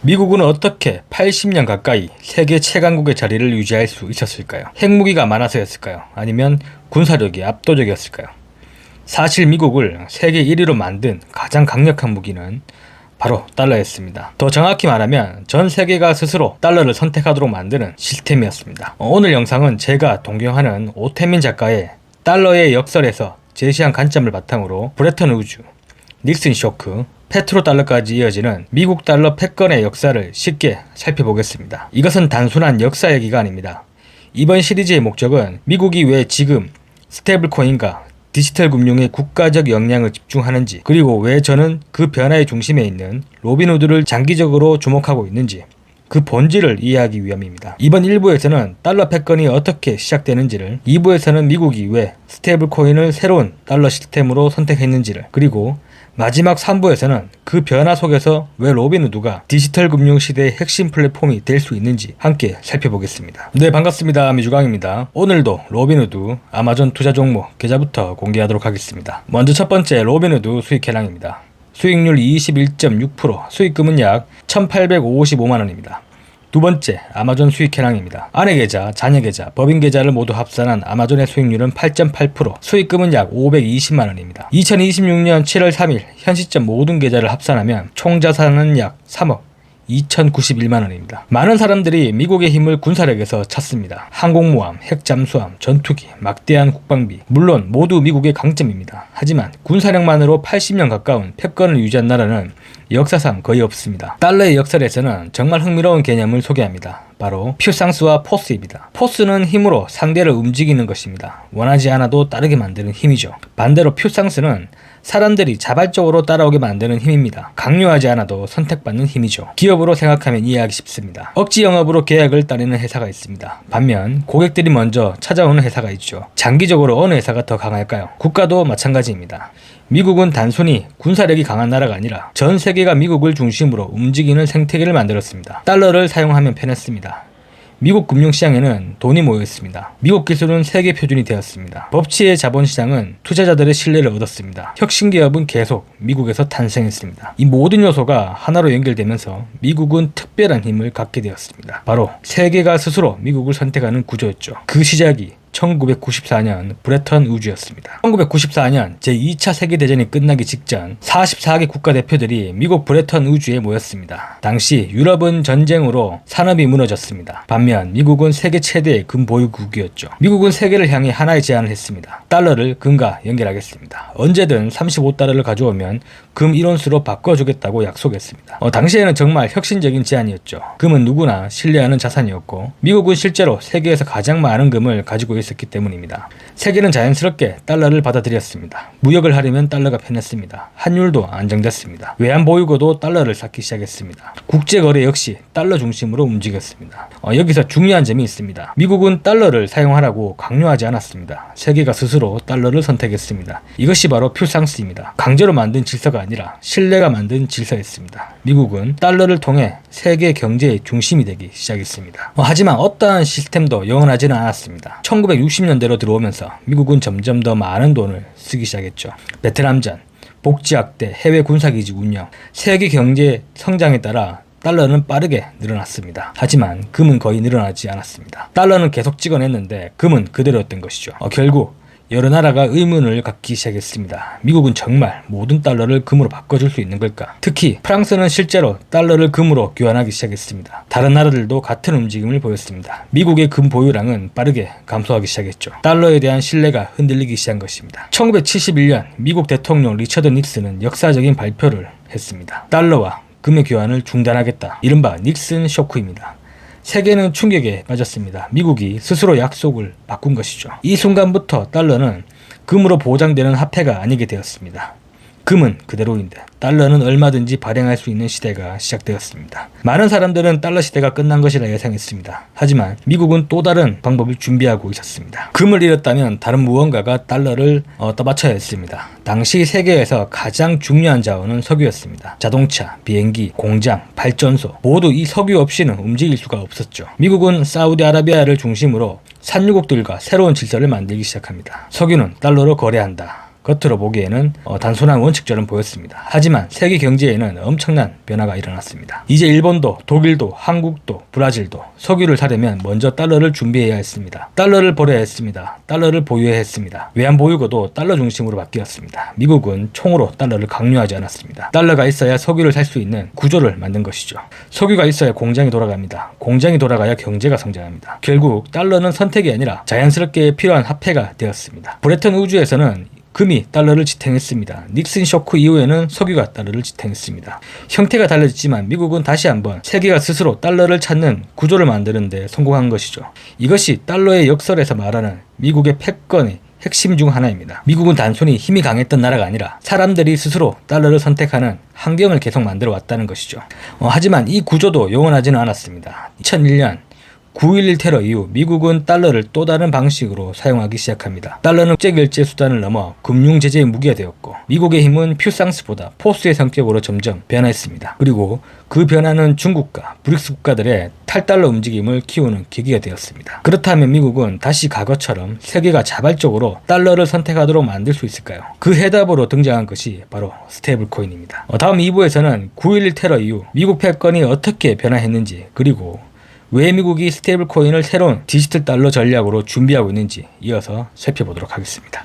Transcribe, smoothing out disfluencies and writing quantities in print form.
미국은 어떻게 80년 가까이 세계 최강국의 자리를 유지할 수 있었을까요? 핵무기가 많아서였을까요? 아니면 군사력이 압도적이었을까요? 사실 미국을 세계 1위로 만든 가장 강력한 무기는 바로 달러였습니다. 더 정확히 말하면 전 세계가 스스로 달러를 선택하도록 만드는 시스템이었습니다. 오늘 영상은 제가 동경하는 오태민 작가의 달러의 역설에서 제시한 관점을 바탕으로 브레턴 우즈, 닉슨 쇼크, 페트로달러까지 이어지는 미국 달러 패권의 역사를 쉽게 살펴보겠습니다. 이것은 단순한 역사 얘기가 아닙니다. 이번 시리즈의 목적은 미국이 왜 지금 스테이블코인과 디지털 금융의 국가적 역량을 집중하는지, 그리고 왜 저는 그 변화의 중심에 있는 로빈후드를 장기적으로 주목하고 있는지 그 본질을 이해하기 위함입니다. 이번 1부에서는 달러 패권이 어떻게 시작되는지를, 2부에서는 미국이 왜 스테이블코인을 새로운 달러 시스템으로 선택했는지를, 그리고 마지막 3부에서는 그 변화 속에서 왜 로빈후드가 디지털 금융 시대의 핵심 플랫폼이 될 수 있는지 함께 살펴보겠습니다. 네, 반갑습니다. 미주광입니다. 오늘도 로빈후드 아마존 투자 종목 계좌부터 공개하도록 하겠습니다. 먼저 첫 번째, 로빈후드 수익 현황입니다. 수익률 21.6%, 수익금은 약 1,855만원입니다. 두 번째, 아마존 수익 현황입니다. 아내 계좌, 자녀 계좌, 법인 계좌를 모두 합산한 아마존의 수익률은 8.8%, 수익금은 약 520만원입니다. 2026년 7월 3일 현 시점 모든 계좌를 합산하면 총 자산은 약 3억 2,091만원입니다. 많은 사람들이 미국의 힘을 군사력에서 찾습니다. 항공모함, 핵잠수함, 전투기, 막대한 국방비, 물론 모두 미국의 강점입니다. 하지만 군사력만으로 80년 가까운 패권을 유지한 나라는 역사상 거의 없습니다. 달러의 역설에서는 정말 흥미로운 개념을 소개합니다. 바로 퓨상스와 포스입니다. 포스는 힘으로 상대를 움직이는 것입니다. 원하지 않아도 따르게 만드는 힘이죠. 반대로 퓨상스는 사람들이 자발적으로 따라오게 만드는 힘입니다. 강요하지 않아도 선택받는 힘이죠. 기업으로 생각하면 이해하기 쉽습니다. 억지 영업으로 계약을 따내는 회사가 있습니다. 반면 고객들이 먼저 찾아오는 회사가 있죠. 장기적으로 어느 회사가 더 강할까요? 국가도 마찬가지입니다. 미국은 단순히 군사력이 강한 나라가 아니라 전 세계가 미국을 중심으로 움직이는 생태계를 만들었습니다. 달러를 사용하면 편했습니다. 미국 금융시장에는 돈이 모여있습니다. 미국 기술은 세계 표준이 되었습니다. 법치의 자본시장은 투자자들의 신뢰를 얻었습니다. 혁신기업은 계속 미국에서 탄생했습니다. 이 모든 요소가 하나로 연결되면서 미국은 특별한 힘을 갖게 되었습니다. 바로 세계가 스스로 미국을 선택하는 구조였죠. 그 시작이 1994년 브레턴 우즈였습니다. 1994년 제2차 세계대전이 끝나기 직전 44개 국가대표들이 미국 브레턴 우즈에 모였습니다. 당시 유럽은 전쟁으로 산업이 무너졌습니다. 반면 미국은 세계 최대의 금 보유국이었죠. 미국은 세계를 향해 하나의 제안을 했습니다. 달러를 금과 연결하겠습니다. 언제든 35달러를 가져오면 금 1온스로 바꿔주겠다고 약속했습니다. 당시에는 정말 혁신적인 제안이었죠. 금은 누구나 신뢰하는 자산이었고 미국은 실제로 세계에서 가장 많은 금을 가지고 있었기 때문입니다. 세계는 자연스럽게 달러를 받아들였습니다. 무역을 하려면 달러가 편했습니다. 환율도 안정됐습니다. 외환 보유고도 달러를 쌓기 시작했습니다. 국제거래 역시 달러 중심으로 움직였습니다. 여기서 중요한 점이 있습니다. 미국은 달러를 사용하라고 강요하지 않았습니다. 세계가 스스로 달러를 선택했습니다. 이것이 바로 퓨상스입니다. 강제로 만든 질서가 아니라 신뢰가 만든 질서였습니다. 미국은 달러를 통해 세계 경제의 중심이 되기 시작했습니다. 하지만 어떠한 시스템도 영원하지는 않았습니다. 1960년대로 들어오면서 미국은 점점 더 많은 돈을 쓰기 시작했죠. 베트남전, 복지학대, 해외 군사기지 운영, 세계 경제 성장에 따라 달러는 빠르게 늘어났습니다. 하지만 금은 거의 늘어나지 않았습니다. 달러는 계속 찍어냈는데 금은 그대로였던 것이죠. 결국 여러 나라가 의문을 갖기 시작했습니다. 미국은 정말 모든 달러를 금으로 바꿔줄 수 있는 걸까? 특히 프랑스는 실제로 달러를 금으로 교환하기 시작했습니다. 다른 나라들도 같은 움직임을 보였습니다. 미국의 금 보유량은 빠르게 감소하기 시작했죠. 달러에 대한 신뢰가 흔들리기 시작한 것입니다. 1971년 미국 대통령 리처드 닉슨은 역사적인 발표를 했습니다. 달러와 금의 교환을 중단하겠다. 이른바 닉슨 쇼크입니다. 세계는 충격에 빠졌습니다. 미국이 스스로 약속을 바꾼 것이죠. 이 순간부터 달러는 금으로 보장되는 화폐가 아니게 되었습니다. 금은 그대로인데 달러는 얼마든지 발행할 수 있는 시대가 시작되었습니다. 많은 사람들은 달러 시대가 끝난 것이라 예상했습니다. 하지만 미국은 또 다른 방법을 준비하고 있었습니다. 금을 잃었다면 다른 무언가가 달러를 떠받쳐야 했습니다. 당시 세계에서 가장 중요한 자원은 석유였습니다. 자동차, 비행기, 공장, 발전소 모두 이 석유 없이는 움직일 수가 없었죠. 미국은 사우디아라비아를 중심으로 산유국들과 새로운 질서를 만들기 시작합니다. 석유는 달러로 거래한다. 겉으로 보기에는 단순한 원칙처럼 보였습니다. 하지만 세계 경제에는 엄청난 변화가 일어났습니다. 이제 일본도, 독일도, 한국도, 브라질도 석유를 사려면 먼저 달러를 준비해야 했습니다. 달러를 벌어야 했습니다. 달러를 보유해야 했습니다. 외환 보유고도 달러 중심으로 바뀌었습니다. 미국은 총으로 달러를 강요하지 않았습니다. 달러가 있어야 석유를 살 수 있는 구조를 만든 것이죠. 석유가 있어야 공장이 돌아갑니다. 공장이 돌아가야 경제가 성장합니다. 결국 달러는 선택이 아니라 자연스럽게 필요한 화폐가 되었습니다. 브레튼 우주에서는 금이 달러를 지탱했습니다. 닉슨 쇼크 이후에는 석유가 달러를 지탱했습니다. 형태가 달라졌지만 미국은 다시 한번 세계가 스스로 달러를 찾는 구조를 만드는 데 성공한 것이죠. 이것이 달러의 역설에서 말하는 미국의 패권의 핵심 중 하나입니다. 미국은 단순히 힘이 강했던 나라가 아니라 사람들이 스스로 달러를 선택하는 환경을 계속 만들어 왔다는 것이죠. 하지만 이 구조도 영원하지는 않았습니다. 2001년 9.11 테러 이후 미국은 달러를 또 다른 방식으로 사용하기 시작합니다. 달러는 국제결제 수단을 넘어 금융제재의 무기가 되었고 미국의 힘은 퓨상스보다 포스의 성격으로 점점 변화했습니다. 그리고 그 변화는 중국과 브릭스 국가들의 탈달러 움직임을 키우는 계기가 되었습니다. 그렇다면 미국은 다시 과거처럼 세계가 자발적으로 달러를 선택하도록 만들 수 있을까요? 그 해답으로 등장한 것이 바로 스테이블 코인입니다. 다음 2부에서는 9.11 테러 이후 미국 패권이 어떻게 변화했는지, 그리고 왜 미국이 스테이블 코인을 새로운 디지털 달러 전략으로 준비하고 있는지 이어서 살펴보도록 하겠습니다.